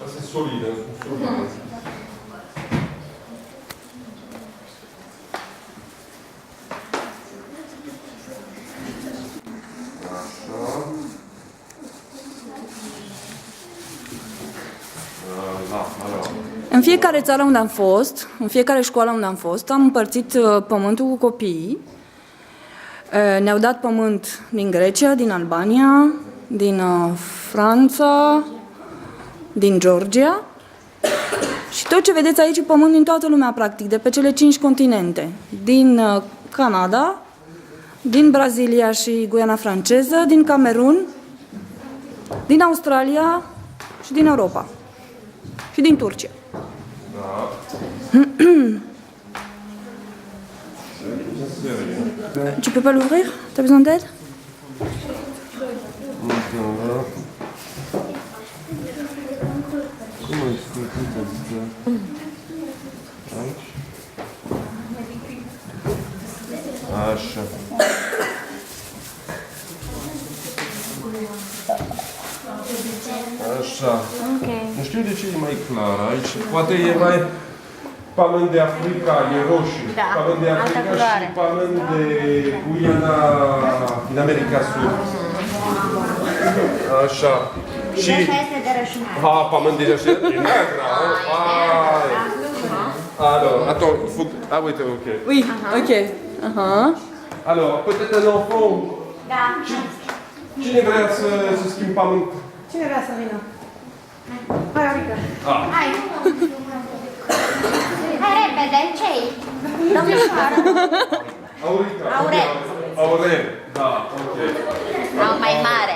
Asta e solidă. În fiecare țară unde am fost, în fiecare școală unde am fost, am împărțit pământul cu copiii. Ne-au dat pământ din Grecia, din Albania, din Franța, din Georgia. Și tot ce vedeți aici e pământ din toată lumea, practic, de pe cele 5 continente. Din Canada, din Brazilia și Guiana franceză, din Camerun, din Australia și din Europa. Și din Turcia. Da. Tu peux pas l'ouvrir? T'as besoin d'aide? Cum îi spui asta? Aici? Așa. Așa. Okay. Nu știu de ce e mai clar aici. Poate e mai pământ de Africa, e roșu. Da, Pământ de altă Africa culoare. și pământ de Guiana din America Sud. Așa. Și... Așa este de rășunare. Ha, pământ de rășunare. E neagră. Ai. Alors, attends, il faut... Ah oui, t'es ok. Oui, ok. Alors, peut-être un enfant. Da. Cine vrea să schimb pământ? Cine vrea să vină? Hai, Aurica. Hai. Hai repede, ce-i? Domnișoară. Aurica. Aurel. Aurel, da, ok. Au mai mare.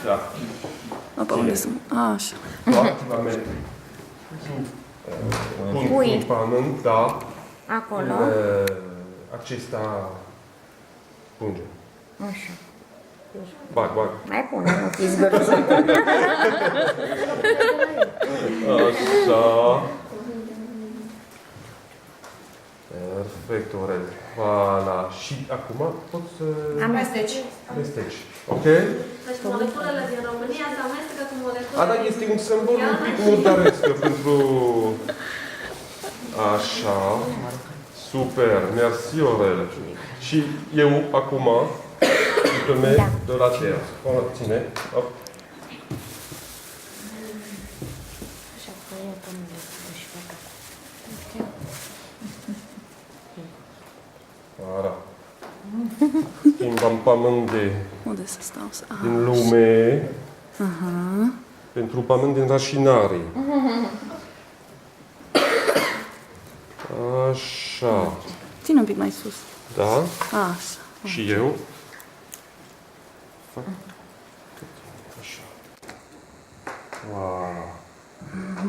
Da. Apa, unde sunt? Așa. Toate la mele. Cui? Pământ, da. Acolo. Acesta punge. Așa. Bag. Mai pune, nu fi zgârțit. Așa. Perfect, Aurel. Voilà. Și acum pot să Amesteci. mesteci. Ok? Deci moleculele din România se amestecă cu moleculele A, da, este un simbol un pic murdăresc pentru... Așa. Super. Merci, Aurel. Și eu acum îi te mets de la terre. Ține. Hop. Așa, că eu pământul și fac. Voilà. Schimbăm pământ Unde să stau? din lume pentru pământ din rașinare. Așa. Ține un pic mai sus. Da? Așa. Și eu fac așa. Wow.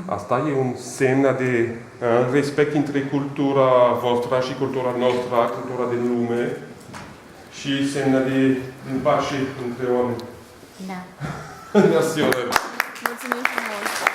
Asta e un semn de respect între cultura voastră și cultura noastră, cultura din lume și semn de pace între oameni. Da. Merci, Aurel. Mulțumim frumos.